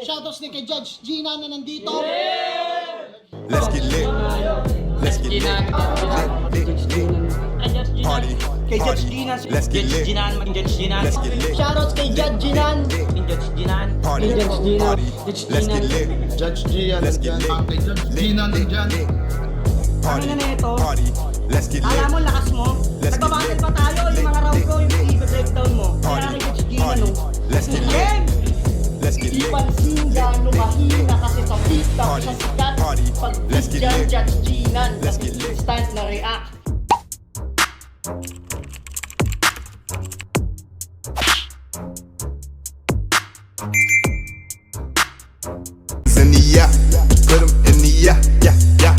Shoutouts din kay Judge Gina na nandito. Let's get lit. Let's get lit. Party. Kay Judge Gina. Let's get lit. Let's get lit. Shoutouts kay Judge Ginan. Party. Party. Let's get lit. Judge Gian. Let's get lit. Gina nandyan. Party. Ano na ito? Party. Let's get lit. Alam mo, lakas mo. Let's get Nagbabattle lit. pa tayo. Yung mga round ko, yung i-breakdown mo. Kaya Party. kay Judge Gina, Party. no? Let's get lit. Game! Let's get Di lit. pansin gano'ng mahina kasi sa TikTok Party. sa sikat. Party. Pag Let's get dyan, lit. Judge Ginan. Let's get lit. Instant na react. In the yeah, put 'em in the yeah, yeah, yeah.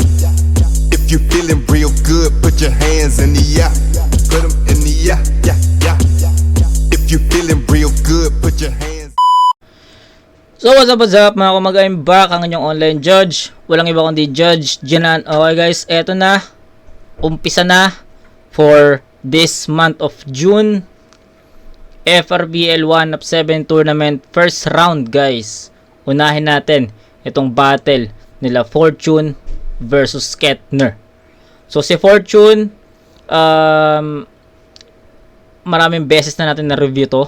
If you feeling real good, put your hands in the yeah, put 'em in the yeah, yeah, yeah. If you feeling real good, put your hands. So what's up mga kumag, I'm back, ang inyong online judge. Walang iba kundi Judge Ginan. Okay guys, eto na. Umpisa na for this month of June. FRBL 1 of 7 tournament first round guys. Unahin natin itong battle nila Fortune versus Kettner. So si Fortune, maraming beses na natin na-review to.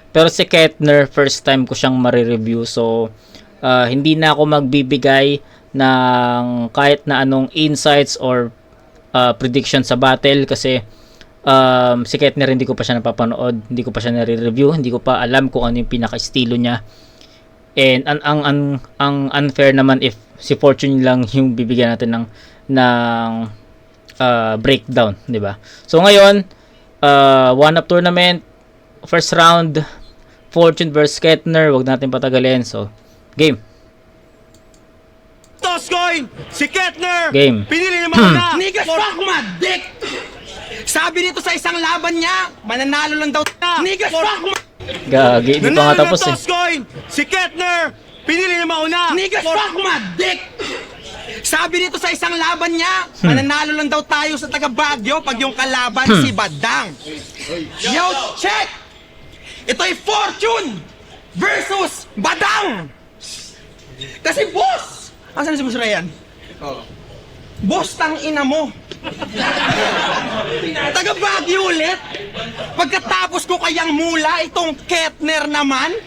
Pero si Kettner, first time ko siyang ma-review. So, hindi na ako magbibigay ng kahit na anong insights or prediction sa battle. Kasi si Kettner hindi ko pa siya napapanood. Hindi ko pa siya nare-review. Hindi ko pa alam kung ano yung pinaka-estilo niya. And ang unfair naman if si Fortune lang yung bibigyan natin ng breakdown, 'di ba? So ngayon, one up tournament, first round, Fortune versus Kettner. Wag natin patagalin. So, game. Toss coin! Si Kettner! Game. Pinili ni Mauna! Niggas fuck my dick! Sabi nito sa isang laban niya, mananalo lang daw na. Niggas fuck my... Gagi, hindi pa nga tapos eh. Toss coin! Si Kettner! Pinili ni Mauna! Niggas fuck my dick! Sabi nito sa isang laban niya, mananalo lang daw tayo sa taga Baguio pag yung kalaban si Badang. Yo, check! Ito ay Fortune versus Badang! Kasi boss! Asan si Boss Ryan? Boss, tang ina mo! Taga Baguio ulit! Pagkatapos ko kayang mula itong Kettner naman,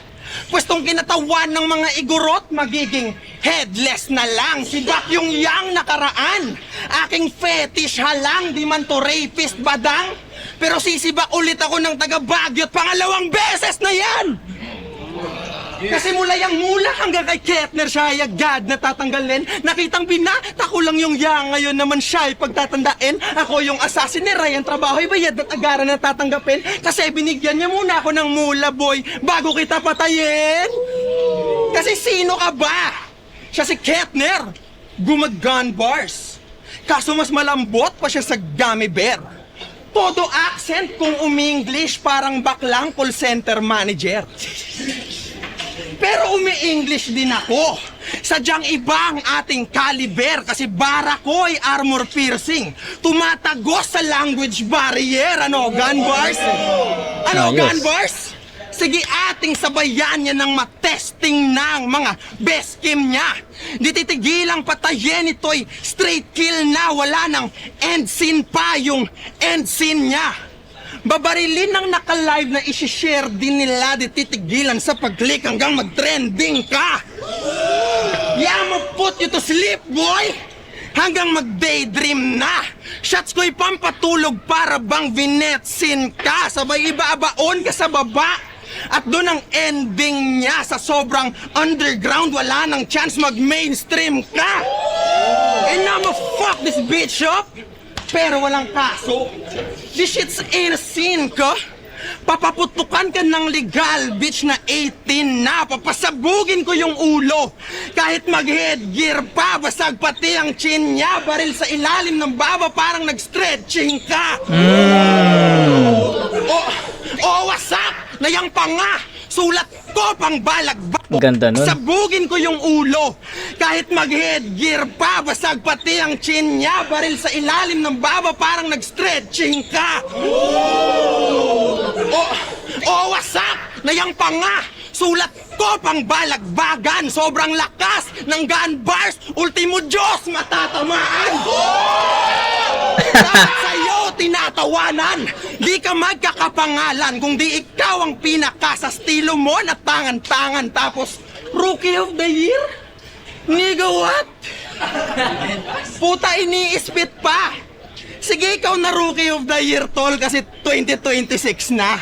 pwestong kinatawan ng mga igorot, magiging headless na lang. Si Bakyong Yang nakaraan. Aking fetish halang, di man to rapist Badang. Pero sisibak ulit ako ng taga Baguio at pangalawang beses na yan! Kasi mula yung mula hanggang kay Kettner siya ay agad natatanggalin. Nakitang binata ko lang yung Yang, ngayon naman siya ay pagtatandain. Ako yung assassin ni Ryan, trabaho ay bayad at agaran na tatanggapin. Kasi binigyan niya muna ako ng mula boy bago kita patayin. Kasi sino ka ba? Siya si Kettner, gumag-gun bars. Kaso mas malambot pa siya sa gummy bear. Todo accent kung umi-English parang baklang call center manager. Pero umi-English din ako. Sadyang iba ang ating caliber kasi bara ko ay armor piercing. Tumatagos sa language barrier. Ano, gun bars? Ano, Ayos. gun bars? Sige, ating sabayan niya ng matesting ng mga best kim niya. Di titigilang patayin ito'y straight kill na wala ng end scene pa yung end scene niya. Babarilin ng naka-live na isi-share din nila, di titigilan sa pag-click hanggang mag-trending ka. I'ma put you to sleep, boy! Hanggang mag-daydream na. Shots ko'y pampatulog para bang vinetsin ka. Sabay iba-abaon ka sa baba. At doon ang ending niya sa sobrang underground, wala nang chance mag-mainstream ka. And I'ma fuck this bitch up. Pero walang kaso. This shit's in a scene ka. Papaputukan ka ng legal bitch na 18 na. Papasabugin ko yung ulo. Kahit mag-headgear pa, basag pati ang chin niya. Baril sa ilalim ng baba, parang nag-stretching ka. Oh, what's up? Nayang panga. Sulat ko pang balagbak. Ganda nun. Sabugin ko yung ulo. Kahit mag-headgear pa, basag pati ang chin niya. Baril sa ilalim ng baba, parang nag-stretching ka. Oh, what's up? Nayang panga. Sulat Nako, pang balagbagan, sobrang lakas ng gun bars, ultimo Diyos matatamaan. Dapat sa'yo tinatawanan, di ka magkakapangalan kung di ikaw ang pinaka sa estilo mo na tangan-tangan tapos Rookie of the Year? Nigga, what? Puta, iniispit pa. Sige, ikaw na Rookie of the Year, tol, kasi 2026 na.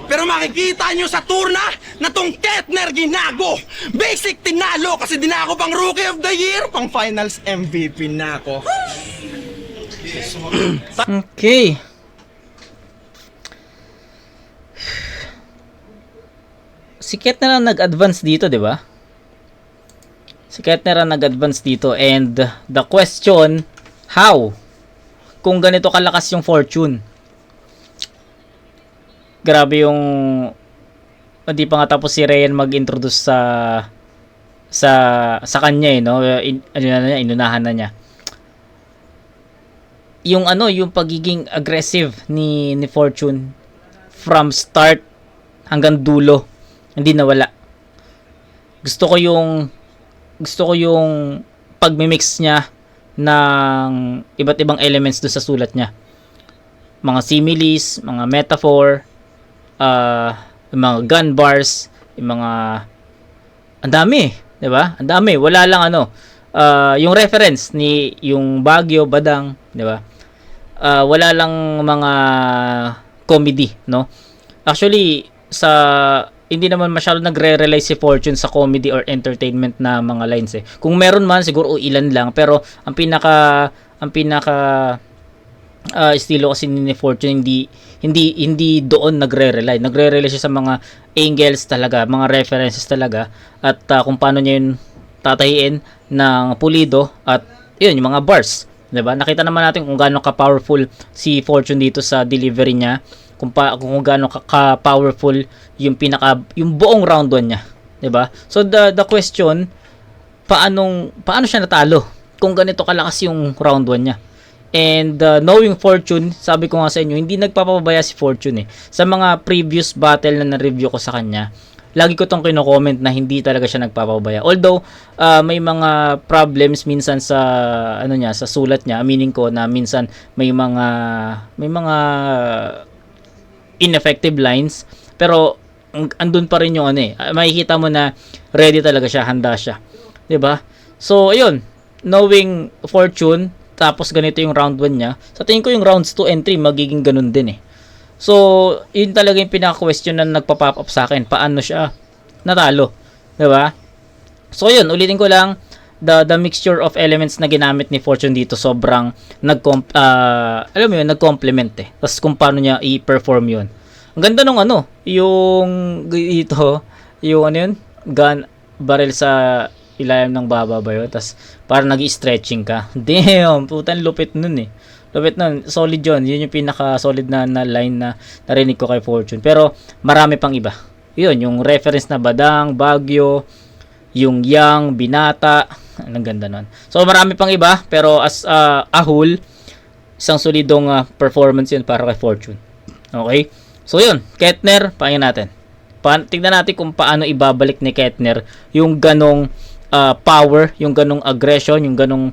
Pero makikita nyo sa turna na tong Kettner ginago. Basic tinalo kasi di na ako pang Rookie of the Year, pang Finals MVP na ako. Okay. Si Kettner ang nag-advance dito, di ba? Si Kettner ang nag-advance dito, and the question, how? Kung ganito kalakas yung fortune. Grabe yung hindi pa nga tapos si Ryan mag-introduce sa kanya no. Inunahan na niya. Yung pagiging aggressive ni Fortune from start hanggang dulo hindi nawala. Gusto ko yung pagmi-mix niya ng iba't ibang elements doon sa sulat niya. Mga similes, mga metaphor, mga gun bars, yung mga ang dami, 'di ba? Ang dami, wala lang yung reference ni yung Baguio, Badang, 'di ba? Wala lang mga comedy, no? Actually, hindi naman masyado nagre-rely si Fortune sa comedy or entertainment na mga lines eh. Kung meron man siguro ilan lang, pero ang pinaka estilo kasi ni Fortune hindi doon nagre-rely. Nagre-rely siya sa mga angles talaga, mga references talaga at kung paano niya yun tatahiin ng pulido at yun yung mga bars, 'di ba? Nakita naman natin kung gaano ka-powerful si Fortune dito sa delivery niya. Kung gaano ka-powerful yung buong round 1 niya, 'di ba? So the question, paano siya natalo kung ganito kalakas yung round 1 niya? And knowing Fortune, sabi ko nga sa inyo, hindi nagpapabaya si Fortune eh. Sa mga previous battle na na-review ko sa kanya, lagi ko tong kino-comment na hindi talaga siya nagpapabaya. Although may mga problems minsan sa sa sulat niya, aminin ko na minsan may mga ineffective lines, pero andun pa rin yung makikita mo na ready talaga siya, handa siya, 'di ba? So ayun, knowing Fortune, tapos ganito yung round 1 niya, sa tingin ko yung rounds 2 and 3 magiging ganun din eh. So yun talaga yung pinaka-question na nagpa-pop up sa akin, paano siya natalo, 'di ba? So yun, ulitin ko lang, the mixture of elements na ginamit ni Fortune dito sobrang nag-complement eh. Tapos kung paano niya i-perform yun. Ang ganda nung yung dito, yung gun barrel sa ilalim ng baba ba yun? Tapos parang nag-stretching ka. Damn, putan lupit nun eh. Lupit nun, solid yun. Yun yung pinaka-solid na line na narinig ko kay Fortune. Pero marami pang iba. Yun, yung reference na Badang, Baguio, yung Yang, Binata. Ang ganda nun. So marami pang iba, pero as a whole, isang solidong performance yun para kay Fortune. Okay? So yun, Kettner, pakinggan natin. Tignan natin kung paano ibabalik ni Kettner yung ganong power, yung ganong aggression, yung ganong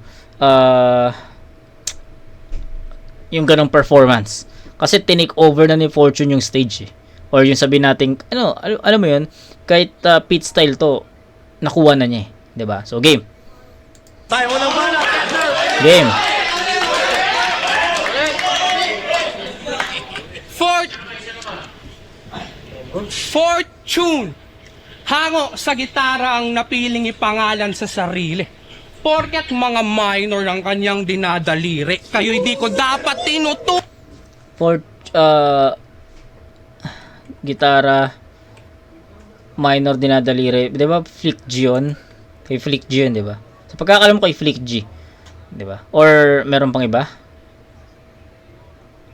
performance. Kasi tinake over na ni Fortune yung stage eh. Or yung sabi natin, alam mo yun, kahit pit style to, nakuha na niya eh. 'Di ba? So game. Tayo walang bala. Game. Fortune, hango sa gitara ang napiling ipangalan sa sarili. Porket mga minor ang kanyang dinadaliri, kayo hindi ko dapat Gitara, minor dinadaliri, 'di ba? Flick G yun. Kay Flick G yun, 'di ba? Sa pagkakalam ko kay Flick G, 'di ba? Or meron pang iba?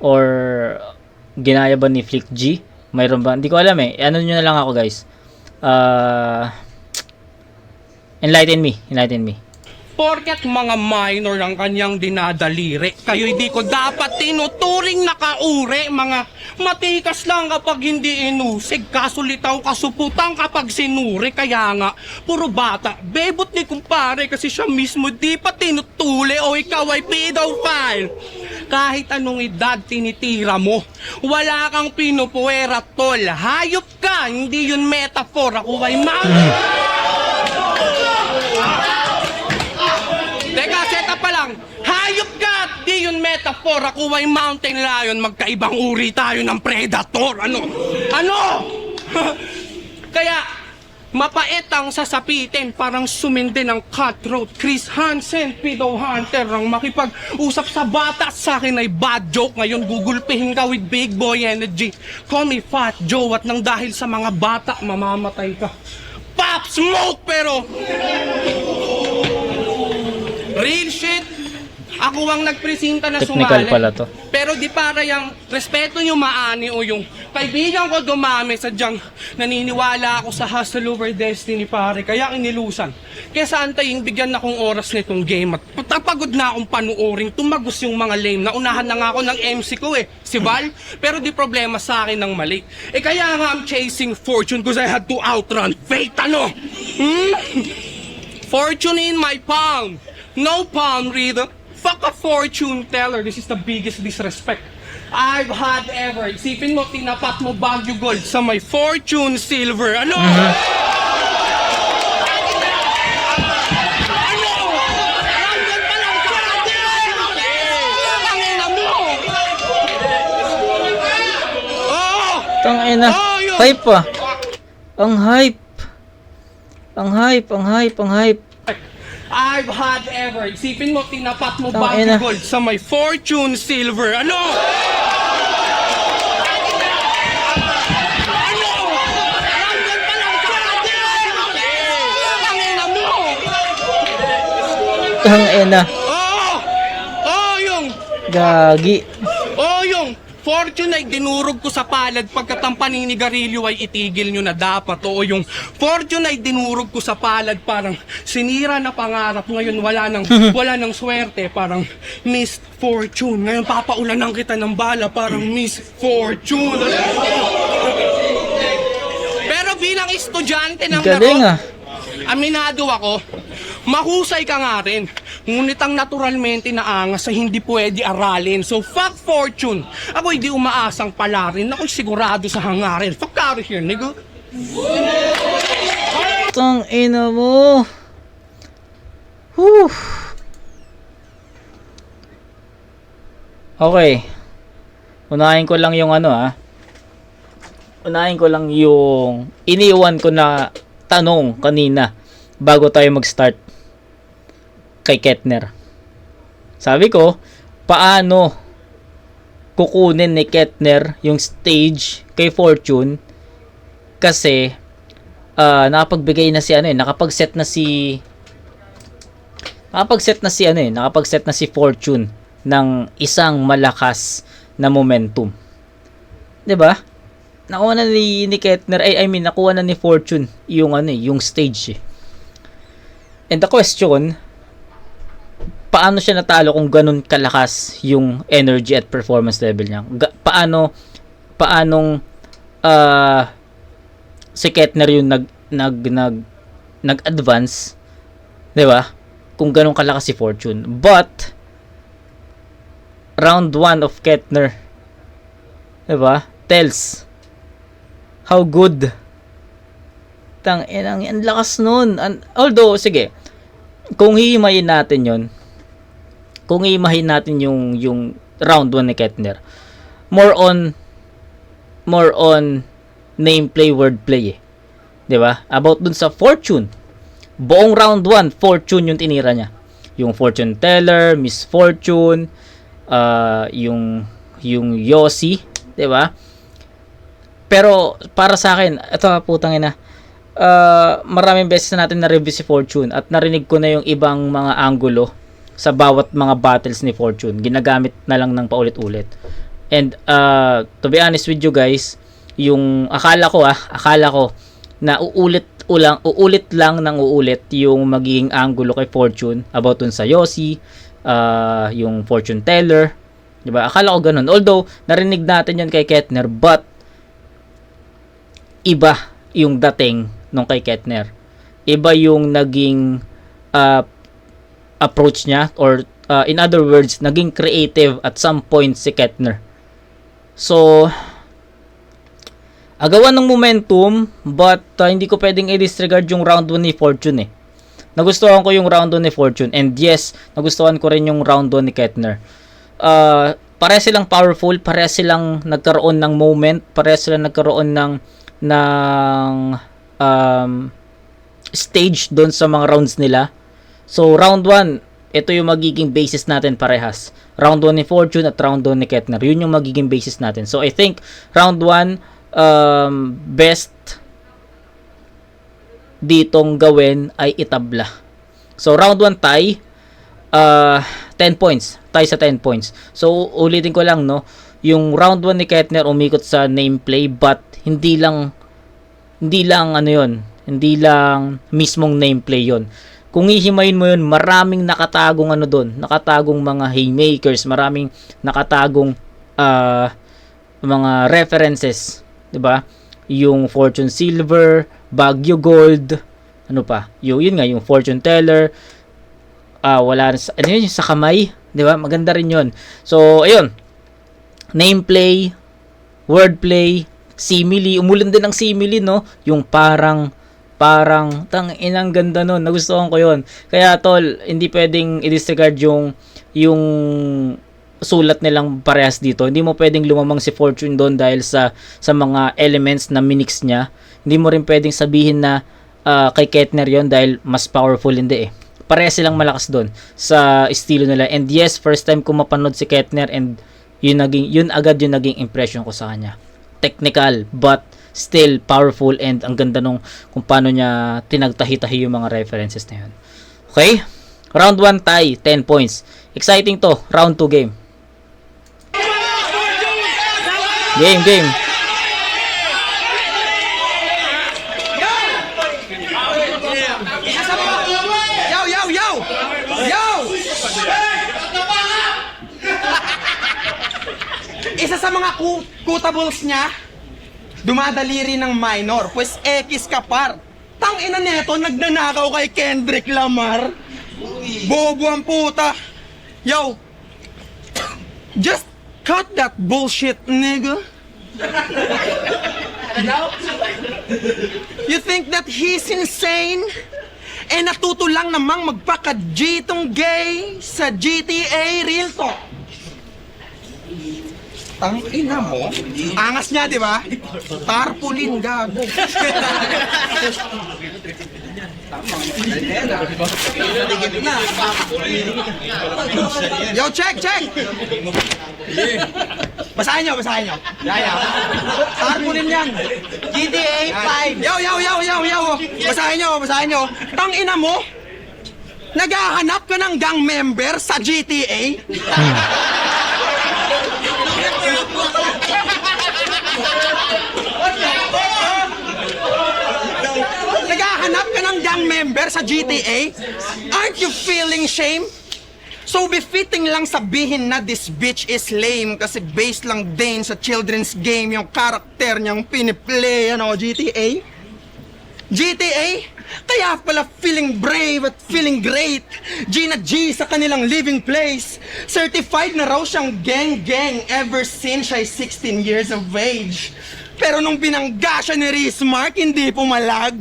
Or ginaya ba ni Flick G? Mayroon ba? Hindi ko alam eh. Ano nyo na lang ako, guys. Enlighten me. Porket mga minor ang kanyang dinadaliri, kayo'y di ko dapat tinuturing na kauri. Mga matikas lang kapag hindi inusig, kasulitaw kasuputang kapag sinuri. Kaya nga, puro bata, bebot ni kumpare kasi siya mismo di pa tinutuli o ikaw ay pedophile. Kahit anong edad tinitira mo, wala kang pinupuwera tol. Hayop ka, hindi yun metaphor. Ako ay Teka, seta pa lang. Hayop ka! Di yun metaphor. Ako ay mountain lion. Magkaibang uri tayo ng predator. Ano? Kaya, mapait ang sasapitin. Parang sumindi ng cutthroat. Chris Hansen, pedo hunter. Ang makipag-usap sa bata sa akin ay bad joke. Ngayon, gugulpihin ka with big boy energy. Call me Fat Joe at nang dahil sa mga bata, mamamatay ka. Pop Smoke! Pero real shit, ako ang nagpresenta na Technical sumali. pala to. Pero di para yung respeto nyo maani o yung kaibigan ko dumami, sadyang naniniwala ako sa hustle over destiny pare, kaya inilusan. Kesa antayin bigyan na kong oras nitong game at patapagod na akong panuoring tumagos yung mga lame. Naunahan na nga ako ng MC ko si Val, pero di problema sa akin ng mali. Kaya nga I'm chasing fortune because I had to outrun fate, Fortune in my palm. No palm reader. Fuck a fortune teller. This is the biggest disrespect I've had ever. Isipin mo, tinapat mo Baguio Gold sa may fortune silver. Ano? Nandun pa lang sa atin! Ang ina mo! Oh! Tangina. Yun. Hype ah. Ang hype. Ang hype, ang hype, ang hype. I've had ever. Isipin mo, tinapat mo Tangina. Baguio Gold sa may fortune silver. Ano? Nandun pa lang sa atin! Ang ina mo! Tangina. Yung Gagi. yung fortune ay dinurog ko sa palad pagkat ang paninigarilyo ay itigil nyo na dapat. O yung fortune ay dinurog ko sa palad parang sinira na pangarap. Ngayon wala nang swerte, parang missed fortune. Ngayon papaulanan kita ng bala, parang missed fortune. Pero bilang estudyante ng Galing ah. aminado ako, mahusay ka nga rin. Ngunit ang naturalmente na angas ay hindi pwede aralin. So fuck fortune. Ako hindi umaasang palarin. Ako'y sigurado sa hangarin. Fuck out of here, nigga. Tangina mo. Whew. Okay. Unahin ko lang yung Unahin ko lang yung iniwan ko na tanong kanina bago tayo mag-start kay Kettner. Sabi ko, paano kukunin ni Kettner yung stage kay Fortune kasi nakapagset na si Fortune ng isang malakas na momentum. 'Di ba? Nakuha na ni Kettner, nakuha na ni Fortune yung stage. And the question, paano siya natalo kung ganun kalakas yung energy at performance level niya? Paanong si Kettner yung nag-advance, 'di ba? Kung ganun kalakas si Fortune. But round 1 of Kettner, 'di ba? Tells how good. Ang lakas nun. Although sige, kung hihimayin natin yung round 1 ni Kettner, more on nameplay, wordplay 'di ba? About dun sa Fortune, buong round 1 Fortune yung tinira niya. Yung Fortune Teller, Miss Fortune, yung Yossi, 'di ba? Pero para sa akin, ito putang ina, maraming beses na natin na-review si Fortune at narinig ko na yung ibang mga angulo sa bawat mga battles ni Fortune. Ginagamit na lang ng paulit-ulit. And to be honest with you guys, yung akala ko na uulit uulit lang ng uulit yung magiging angulo kay Fortune about dun sa Yossi, yung fortune teller, 'di ba? Akala ko ganun. Although narinig natin 'yan kay Kettner, but iba yung dating nung kay Kettner. Iba yung naging approach niya, or in other words, naging creative at some point si Kettner. So agawan ng momentum, but hindi ko pwedeng i-disregard yung round 1 ni Fortune eh. Nagustuhan ko yung round 1 ni Fortune, and yes, nagustuhan ko rin yung round 1 ni Kettner. Pare silang powerful, pare silang nagkaroon ng moment, pare silang nagkaroon ng stage doon sa mga rounds nila. So round 1, ito yung magiging basis natin parehas. Round 1 ni Fortune at round 1 ni Kettner. Yun yung magiging basis natin. So I think round 1, best ditong gawin ay itabla. So round 1 tie, 10 points. Tie sa 10 points. So ulitin ko lang, no, yung round 1 ni Kettner umikot sa nameplay, but hindi lang ano yun, hindi lang mismong nameplay yun. Kung ihimayin mo yun, maraming nakatagong ano doon, nakatagong mga haymakers, maraming nakatagong mga references, 'di ba? Yung Fortune Silver, Baguio Gold, ano pa? Yun nga, yung Fortune Teller, wala ano yun, yung sa kamay, 'di ba? Maganda rin 'yon. So, ayun. Nameplay, wordplay, simile, umulan din ng simile, no? Yung parang inang ganda nun, nagustuhan ko 'yon. Kaya tol, hindi pwedeng i-disregard yung sulat nilang parehas dito. Hindi mo pwedeng lumamang si Fortune doon dahil sa mga elements na minix niya. Hindi mo rin pwedeng sabihin na kay Kettner yon dahil mas powerful, hindi eh. Parehas silang malakas doon sa estilo nila. And yes, first time ko mapanood si Kettner, and yun agad yung naging impression ko sa kanya. Technical, but still powerful, and ang ganda nung kung paano niya tinagtahi-tahi yung mga references na yun. Okay? Round 1 tie, 10 points. Exciting to. Round 2 game. Game. Isa sa mga quotables niya, dumadaliri ng minor, pues X ka par. Tang ina neto, nagnanakaw kay Kendrick Lamar. Bobo ang puta. Yo, just cut that bullshit, nigga. You think that he's insane? Eh natuto lang namang magpaka-G tong gay sa GTA Real Talk. Tang ina mo, angas niya, di ba? Tarpaulin, gago. Yo, check! Basahin nyo. Yaya. Tarpaulin yan. GTA 5. Yo. Basahin nyo. Tang ina mo, naghahanap ka ng gang member sa GTA? Naghahanap ka ng gang member sa GTA? Aren't you feeling shame? So befitting lang sabihin na this bitch is lame kasi based lang din sa children's game yung karakter niyang piniplay, GTA? GTA? Kaya pala feeling brave at feeling great. G na G sa kanilang living place. Certified na raw siyang gang ever since siya 16 years of age. Pero nung binangga siya ni Rismark, hindi pumalag.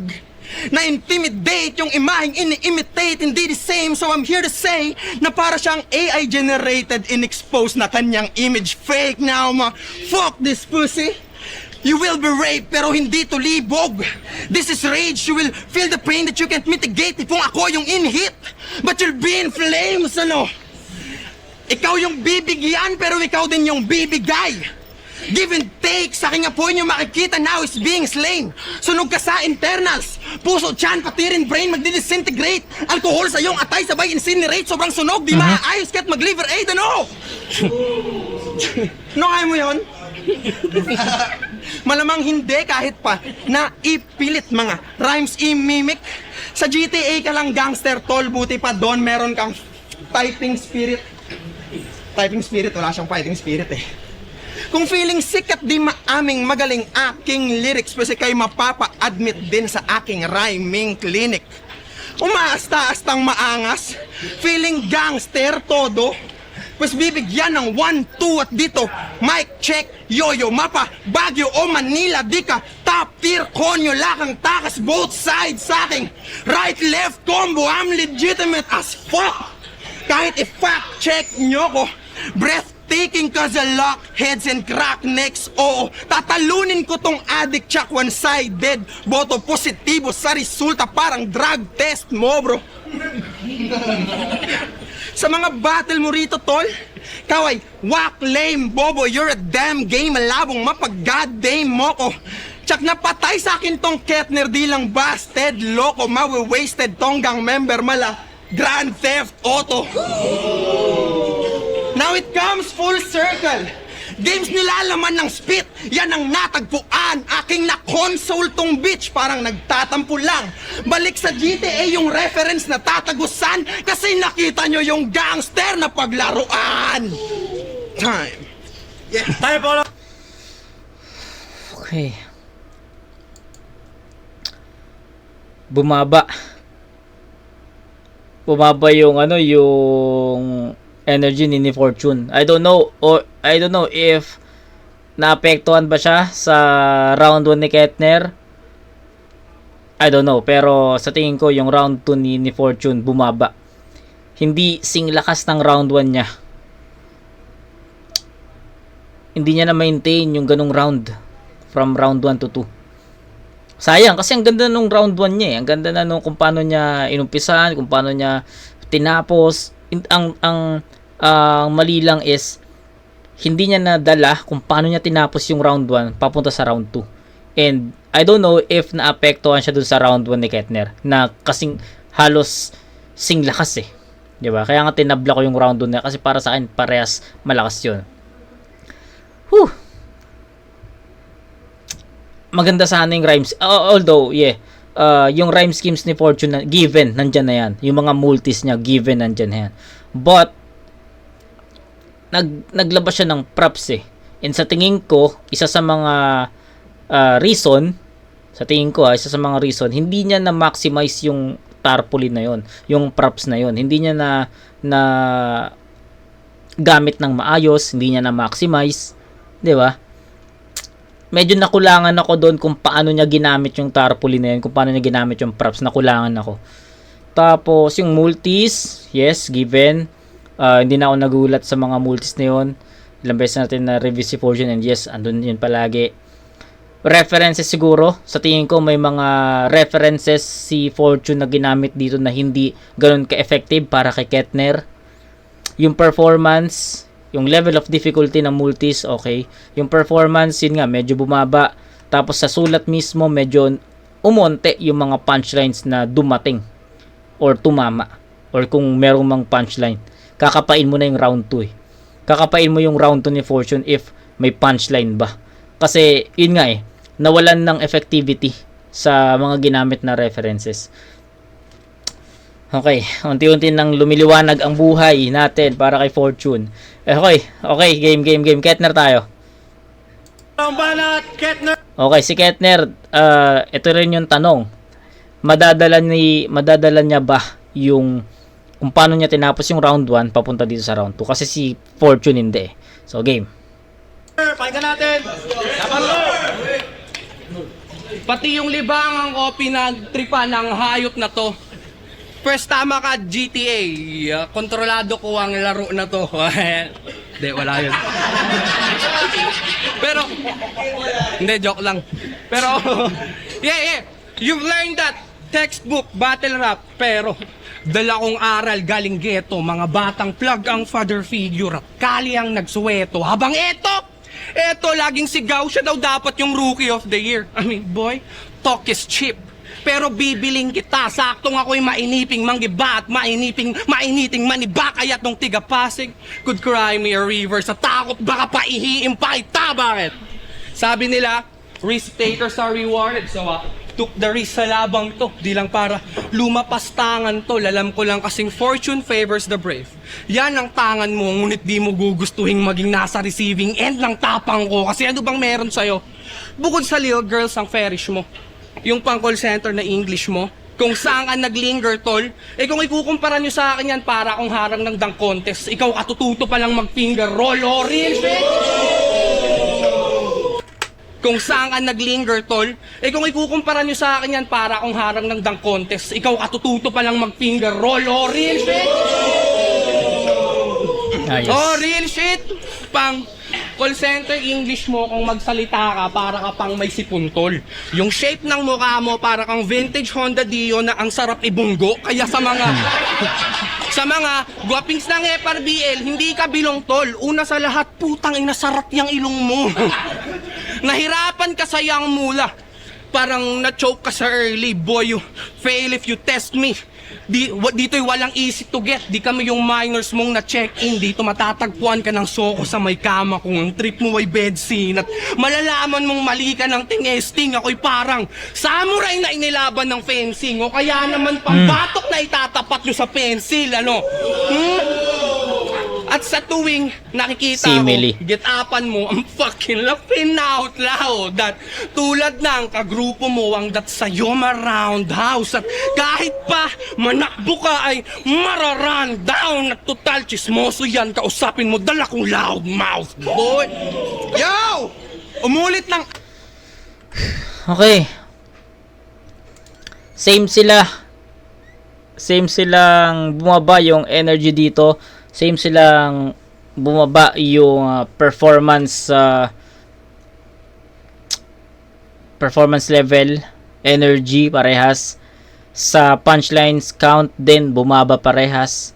Na-intimidate yung imaheng ini-imitate, hindi the same. So I'm here to say na para siyang AI-generated, in-expose na kanyang image fake. Now, fuck this pussy. You will be raped pero hindi to libog. This is rage. You will feel the pain that you can't mitigate kung ako yung in-hit. But you'll be in flames, Ikaw yung bibigyan pero ikaw din yung bibigay. Give and take, sa aking apoy nyo makikita now is being slain. Sunog ka sa internals, puso, tiyan, pati rin brain magdidisintegrate. Alcohol sa iyong atay, sabay incinerate. Sobrang sunog, di maaayos ka't mag-liver aid, No, kaya mo yun? Malamang hindi kahit pa na ipilit mga rhymes imimik. Sa GTA ka lang gangster tol, buti pa doon meron kang typing spirit. Typing spirit, wala siyang fighting spirit eh. Kung feeling sick at di maaming magaling aking lyrics, pwede kayo mapapa-admit din sa aking rhyming clinic. Umaasta-astang maangas, feeling gangster todo, pues bibigyan ng 1, 2 at dito, mic check, yoyo, mapa, Baguio o Manila, di ka top tier, konyo, lakang takas, both sides sa aking right left combo, I'm legitimate as fuck. Kahit i-fact check nyo ko, breathtaking cause I lock heads and crack necks. Oo, tatalunin ko tong addict check one-sided. Boto positibo sa resulta, parang drug test mo bro. Sa mga battle mo rito tol, kaway, whack lame bobo, you're a damn game, malabong mapag-goddamn mo ko. Tsak na patay sa akin tong Kettner, di lang busted, loko, mawi-wasted tong gang member, mala Grand Theft Auto. Now it comes full circle. Games nilalaman ng spit, yan ang natagpuan. Aking na-console tong bitch, parang nagtatampo lang. Balik sa GTA yung reference na tatagusan, kasi nakita nyo yung gangster na paglaruan. Time. Yeah. Tayo po. Okay. Bumaba yung yung energy ni Fortune. I don't know if naapektuhan ba siya sa round 1 ni Kettner. I don't know, pero sa tingin ko yung round 2 ni Fortune bumaba. Hindi sing lakas ng round 1 niya. Hindi niya na maintain yung ganung round from round 1 to 2. Sayang kasi ang ganda nung round 1 niya eh. Ang ganda na nung kung paano niya inumpisan, kung paano niya tinapos. Ang mali lang is hindi niya nadala kung paano niya tinapos yung round 1 papunta sa round 2. And I don't know if naapektuhan siya dun sa round 1 ni Kettner na kasing halos sing lakas eh. 'Di ba? Kaya nga tinabla ko yung round 1 niya kasi para sa akin parehas malakas 'yun. Whew. Maganda sana yung rhymes. Although, yung rhyme schemes ni Fortune, given, nandyan na yan. Yung mga multis niya, given, nandyan na yan. But, naglabas siya ng props eh. And sa tingin ko, isa sa mga reason, isa sa mga reason, hindi niya na-maximize yung tarpaulin na yon, yung props na yon. Hindi niya na gamit ng maayos, hindi niya na-maximize. 'Di ba? Medyo nakulangan ako doon kung paano niya ginamit yung tarpaulin na yun, kung paano niya ginamit yung props, nakulangan ako. Tapos, yung multis, yes, given. Hindi na ako nagulat sa mga multis na yun. Ilang beses natin na review si Fortune and yes, andun yun palagi. References siguro, sa tingin ko may mga references si Fortune na ginamit dito na hindi ganun ka-effective para kay Kettner. Yung performance, yung level of difficulty ng multis, okay. Yung performance, yun nga, medyo bumaba. Tapos sa sulat mismo, medyo umonte yung mga punchlines na dumating or tumama. Or kung merong mang punchline. Kakapain mo na yung round 2 eh. Kakapain mo yung round 2 ni Fortune if may punchline ba. Kasi, yun nga eh, nawalan ng effectivity sa mga ginamit na references. Okay, unti-unti nang lumiliwanag ang buhay natin para kay Fortune. Okay, game. Kettner tayo. Okay, si Kettner, ito rin yung tanong. Madadala niya ba yung kung paano niya tinapos yung round 1 papunta dito sa round 2? Kasi si Fortune hindi eh. So, game. Pakinggan natin. Pati yung libangang ko pinagtripa ng hayop na to. First tama ka GTA, kontrolado ko ang laro na to. Hindi, wala yun. Pero, hindi, joke lang. Pero, yeah, you've learned that textbook battle rap, pero dala kong aral galing ghetto, mga batang plug ang father figure at kali ang nagsuweto. Habang eto, laging sigaw siya daw dapat yung rookie of the year. I mean, boy, talk is cheap. Pero bibiling kita, saktong ako'y mainiping manggiba at mainiting maniba, kaya tong tiga Pasig could cry me a river sa takot baka paihiin pa kita. Bakit? Sabi nila, Risk takers are rewarded. So, took the risk sa labang to. Di lang para lumapas tangan to. Lalam ko lang kasing fortune favors the brave. Yan ang tangan mo, ngunit di mo gugustuhin maging nasa receiving end ng tapang ko. Kasi ano bang meron sa'yo? Bukod sa little girls ang fetish mo. Yung pang call center na English mo. Kung saan ka naglinger, tol. Eh kung ikukumpara nyo sa akin yan, para akong harang ng dunk contest. Ikaw katututo pa lang mag-finger roll, o real shit? Kung saan ka naglinger, tol. Eh kung ikukumpara nyo sa akin yan, para akong harang ng dunk contest. Ikaw katututo pa lang mag-finger roll, o real shit? Ayos. Oh, real shit! Pang call center English mo, kung magsalita ka, para ka pang may sipuntol. Yung shape ng mukha mo, para kang vintage Honda Dio na ang sarap ibunggo. Kaya sa mga... sa mga guwapings ng FRBL, hindi ka bilong, tol. Una sa lahat, putang ina, sarap yung ilong mo. Nahirapan ka sa yang mula. Parang na-choke ka sa early. Boy, you fail if you test me. Dito'y walang easy to get. Di kami yung minors mong na-check-in. Dito matatagpuan ka ng soko sa may kama kung ang trip mo ay bedsin. At malalaman mong mali ka ng tingesting. Ako'y parang samurai na inilaban ng fencing. O kaya naman pambatok na itatapat nyo sa pencil. Ano? At sa tuwing nakikita Simile. ko, get-upan mo, ang fucking laughing out loud. At tulad ng kagrupo mo, ang dat sa'yo ma-roundhouse. At kahit pa manakbo ka ay mararan down. At total chismoso yan, kausapin mo, dala kong loud mouth, boy. Yo! Umulit ng... Okay. Same silang bumaba yung energy dito. Same silang bumaba yung performance level, energy parehas. Sa punchlines count din bumaba parehas.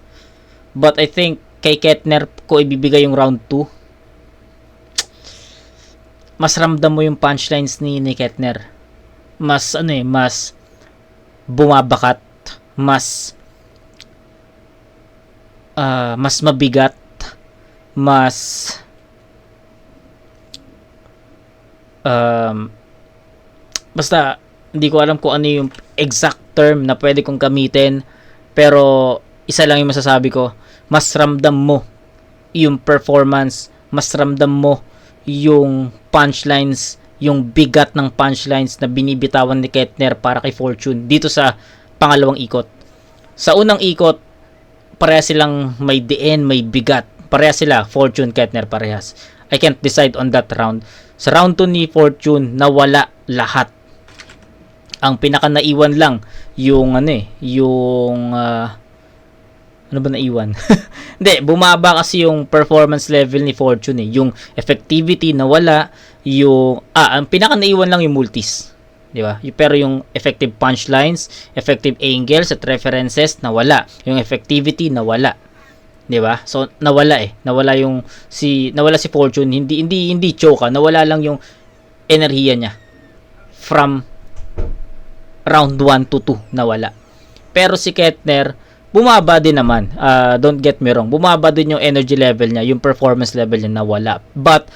But I think kay Kettner ko ibibigay yung round 2. Mas ramdam mo yung punchlines ni Kettner. Mas mas bumabakat, mas mabigat, basta hindi ko alam kung ano yung exact term na pwede kong gamitin, pero isa lang yung masasabi ko, mas ramdam mo yung performance, mas ramdam mo yung punchlines, yung bigat ng punchlines na binibitawan ni Kettner para kay Fortune dito sa pangalawang ikot. Sa unang ikot, parehas silang may DN, may bigat. Parehas sila, Fortune, Kettner, parehas. I can't decide on that round. Sa round 2 ni Fortune, nawala lahat. Ang pinaka naiwan lang, yung ano ba naiwan? Hindi, bumaba kasi yung performance level ni Fortune eh. Yung effectivity nawala, ang pinaka naiwan lang yung multis. Di ba? Pero yung effective punchlines, effective angles at references nawala. Yung effectivity nawala. Di ba? So nawala eh. Nawala si Fortune, hindi choke, nawala lang yung enerhiya niya. From round 1 to 2 nawala. Pero si Kettner bumaba din naman. Don't get me wrong. Bumaba din yung energy level niya, yung performance level niya nawala. But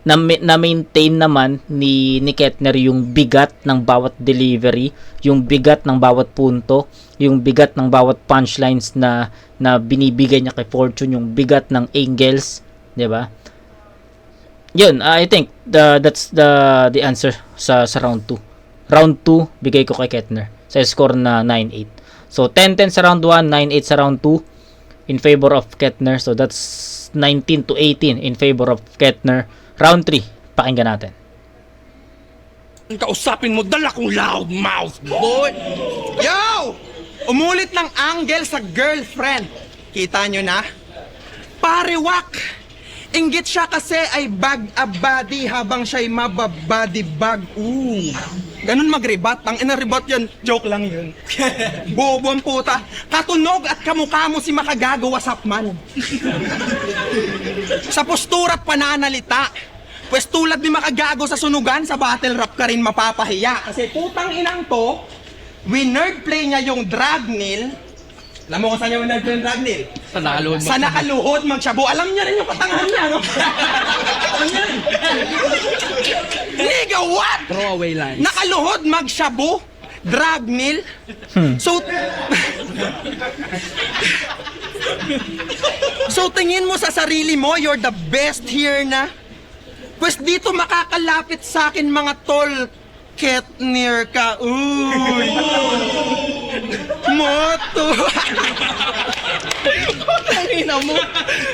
na-maintain naman ni Kettner yung bigat ng bawat delivery, yung bigat ng bawat punto, yung bigat ng bawat punchlines na binibigay niya kay Fortune, yung bigat ng angles, 'di ba? Yun, I think that's the answer sa round 2. Round 2 bigay ko kay Kettner sa score na 9-8. So 10-10 sa round 1, 9-8 sa round 2 in favor of Kettner. So that's 19-18 in favor of Kettner. Round 3, pakinggan natin. Kausapin mo, dala kong loud mouth, boy. Yo! Umulit ng angle sa girlfriend. Kita nyo na? Pariwak! Inggit siya kasi ay bag a body habang siya'y mababody bag. Ganun mag-rebut. Ang ina-rebut yun, joke lang yun. Bobo ang puta. Katunog at kamukha mo si makagago wasapman. Sa postura at pananalita, pues tulad ni makagago sa sunugan, sa battle rap ka rin mapapahiya. Kasi putang inang to, winerd play niya yung drag nil, Alam mo kung saan yung nag-friend Ragnil? Sa nakaluhod Sa nakaluhod magshabu. Alam niya rin yung katangahan niya, no? Alam niya rin. Nigga, what? Throwaway lines. Nakaluhod magshabu? Dragnil? So... So tingin mo sa sarili mo, you're the best here na? Pues dito makakalapit sa akin mga tol. Ketner ka, uy! Moto! Tangina mo!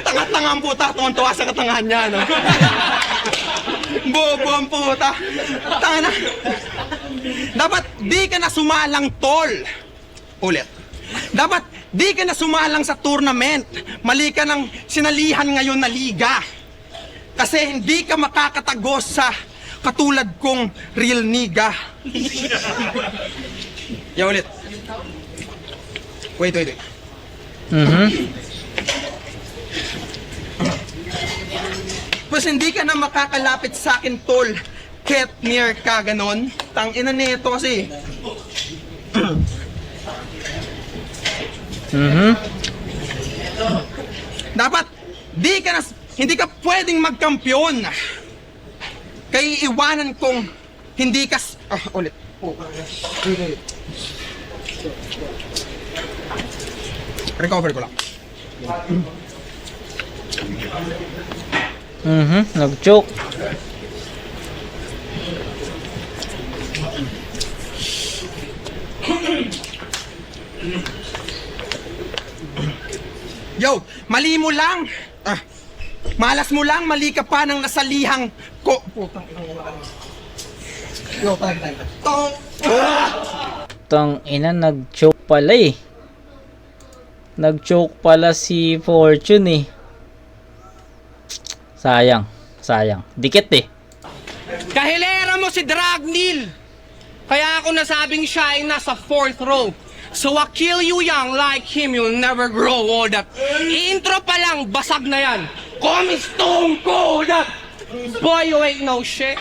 Tanga-tanga ang puta, tuwan-tuwa sa katangahan niya, no? Bobo ang puta! Tanga na! Dapat di ka na sumalang, tol! Ulit. Dapat di ka na sumalang sa tournament. Mali ka ng sinalihan ngayon na liga. Kasi hindi ka makakatagos sa katulad kong real nigga. Ya ulit. Wait. Pues hindi ka na makakalapit sa akin, tol. Ketner ka, ganon. Tangina nito kasi. Dapat hindi ka pwedeng magkampiyon. Kaya iwanan kong hindi ka... ulit. Recover ko lang. Nag-choke. Yo, mali mo lang. Malas mo lang, mali ka pa ng nasalihang ko. Putang ina. Yo, tayo. Tang ina, nag-choke pala eh. Nag-choke pala si Fortune eh. Sayang. Dikit eh. Kahilera mo si Dragnil. Kaya ako nasabing siya ay nasa 4th row. So I kill you young like him, you'll never grow old. That intro pa lang, basag na yan. Come stone cold. That boy, you ain't no shit.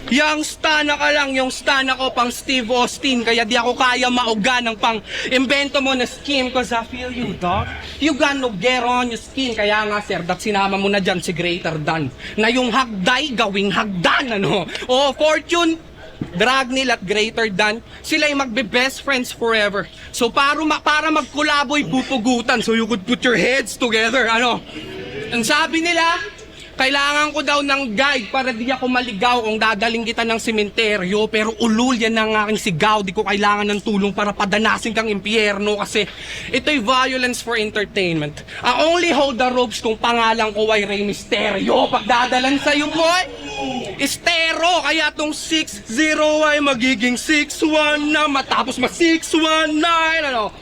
Yung stan ka lang, yung stan ako pang Steve Austin. Kaya di ako kaya mauga ng pang invento mo na scheme. Cause I feel you, dog. You got no get on your skin. Kaya nga, sir, that sinama mo na dyan si Greater Dan. Na yung hagday, gawing hagdan, ano? O, Fortune, Dragnil at Greater Dan, sila ay magbe-best friends forever. So, para magkulaboy pupugutan. So, you could put your heads together, ano? Ang sabi nila, kailangan ko daw ng guide para di ako maligaw kung dadaling kita ng sementeryo. Pero ulul yan ng aking sigaw. Di ko kailangan ng tulong para padanasin kang impyerno. Kasi ito'y violence for entertainment. I only hold the ropes kung pangalan ko ay Rey Mysterio. Pagdadalan sa'yo, boy, estero. Kaya tong 6-0 ay magiging 6-1 na matapos ma-6-1-9. Ano?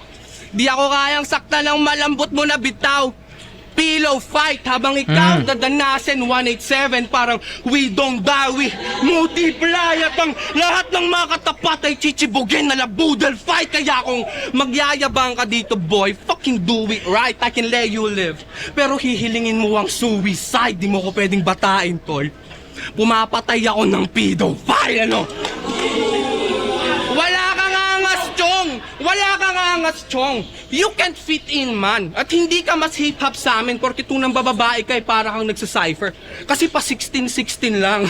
Di ako kayang sakta ng malambot mo na bitaw. Pillow fight habang ikaw dadanasin 187 parang we don't die, we multiply at ang lahat ng mga katapat ay chichibugin na labudel fight. Kaya kung magyayabang ka dito, boy, fucking do it right, I can let you live. Pero hihilingin mo ang suicide, di mo ko pwedeng batain, tol. Pumapatay ako ng pedophile, ano? Wala kang angas, Chong. You can't fit in, man. At hindi ka mas hip-hop sa amin porque tunang bababae ka ay para kang nagsa-cypher. Kasi pa 16-16 lang.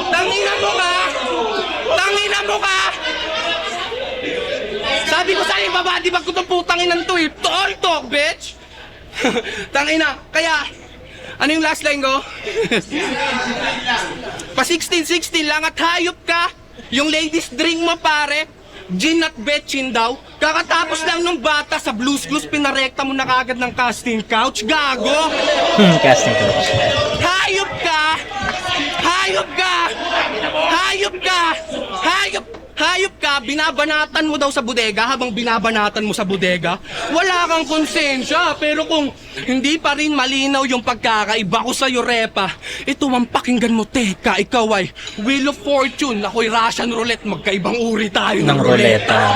Tangina mo ka! Sabi ko sa'yo, babadi bag ko itong putang inan to eh. Talk, bitch! Tangina, kaya... Ano yung last line ko? Pa 16-16 lang at hayop ka. Yung ladies drink mo, pare, gin at betchin daw. Kakatapos lang nung bata sa Blues Clues, pinarekta mo na kagad ng casting couch. Gago! Casting couch. Hayop ka! Hayop ka! Binabanatan mo daw sa bodega. Habang binabanatan mo sa bodega, wala kang konsensya. Pero kung hindi pa rin malinaw yung pagkakaiba ko sa'yo, Repa, ito ang pakinggan mo, teka. Ikaw ay Wheel of Fortune, ako'y Russian Roulette. Magkaibang uri tayo ng ruleta.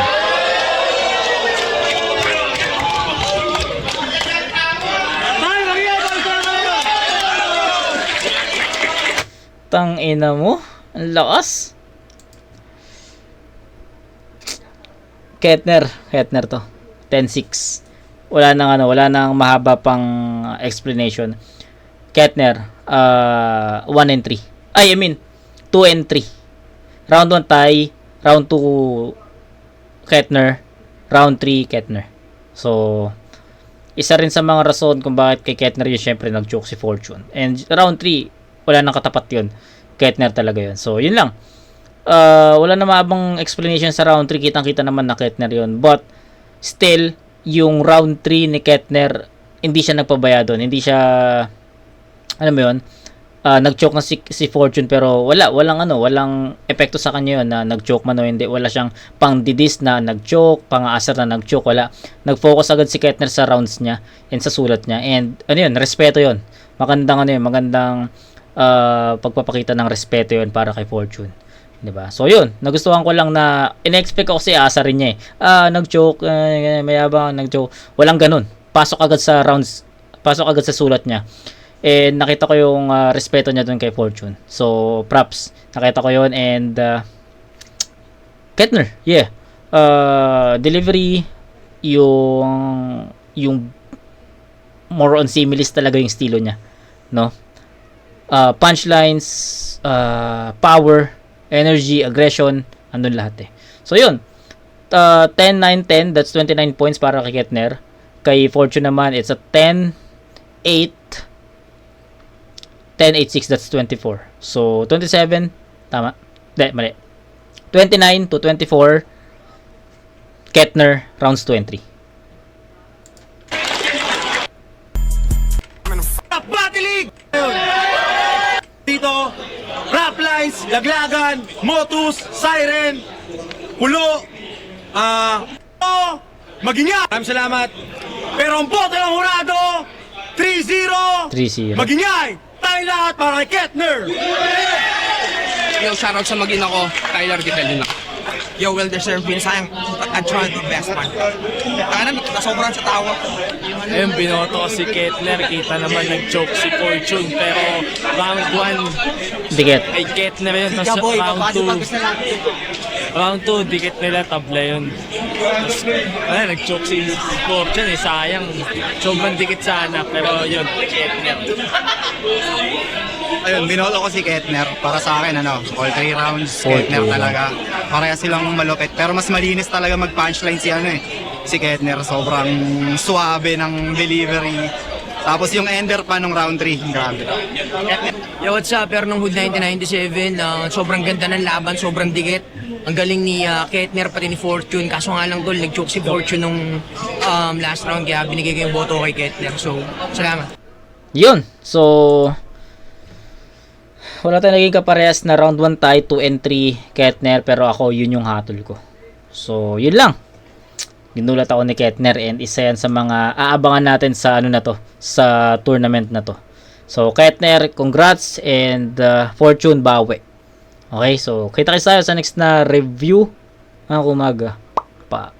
Tang ina mo, ang lakas. Kettner to. 10-6. Wala nang mahaba pang explanation. Kettner, 1 and 3. I mean, 2 and 3. Round 1 tie, round 2 Kettner, round 3 Kettner. So, isa rin sa mga rason kung bakit kay Kettner yun, syempre nag-choke si Fortune. And round 3, wala nang katapat yun. Kettner talaga yun. So, yun lang. Wala na maabang explanation sa round 3. Kitang-kita naman na Kettner yun. But, still, yung round 3 ni Kettner, hindi siya nagpabaya doon. Hindi siya, alam mo yun, nag-choke na si Fortune, pero walang epekto sa kanya yun na nag-choke man o hindi. Wala siyang pang-didis na nag-choke, pang-aasar na nag-choke, wala. Nag-focus agad si Kettner sa rounds niya and sa sulat niya. And ano yun, respeto yun. Magandang pagpapakita ng respeto yun para kay Fortune. 'Di ba? So yun, nagustuhan ko lang na in-expect ko kasi aasarin niya nag-choke, mayabang nag-choke. Walang ganun. Pasok agad sa rounds, pasok agad sa sulat niya. And nakita ko yung respeto niya dun kay Fortune. So, props. Nakita ko yun. And, Kettner, yeah. Delivery, yung more on similes talaga yung estilo niya. No? Punchlines, power, energy, aggression, andun lahat eh. So, yun. 10-9-10, that's 29 points para kay Kettner. Kay Fortune naman, it's a 10-8, 10-8-6, that's 24. So, 27, tama? Hindi, mali. 29 to 24, Kettner, rounds 2 and 3. Batilig! Dito, rap lines, laglagan, motus, siren, pulo, magingay! Maraming salamat. Pero ang boto ng hurado, 3-0, 3-0. magingay! Tayo lahat para kay Kettner! Yo, shoutout sa magina ko, Tyler Gitel na. Yo, well-deserved win. Sayang, I'm trying to best man. Kaya na, nasobrahan sa tawa. Ayun, binoto ko si Kettner. Kita naman nag-choke si Fortune. Pero round 1, Dikit. kay Kettner yun. Tapos round 2, dikit nila, tabla yun. Tapos, nag-choke si Fortune. Sayang, sobrang dikit sana. Pero yun, Kettner. Ayun, binoto ko si Kettner. Para sa akin, all 3 rounds, All Kettner three. talaga. Pareha silang malupit. Pero mas malinis talaga mag-punchline si Kettner. Sobrang suabe ng delivery. Tapos yung ender pa nung round 3, grabe. Yo, what's up? Pero nung Hood 1997, sobrang ganda ng laban, sobrang dikit. Ang galing ni Kettner pati ni Fortune. Kaso nga lang doon, nag-choke si Fortune nung last round. Kaya binigay ko yung boto kay Kettner. So, salamat. Yun. So, wala tayong naging kaparehas na round 1 tie, 2 and 3 Kettner, pero ako yun yung hatol ko. So, yun lang. Ginulat ako ni Kettner and isa yan sa mga aabangan natin sa sa tournament na to. So, Kettner, congrats, and Fortune, bawi. Okay, so kita tayo sa next na review ng umaga pa.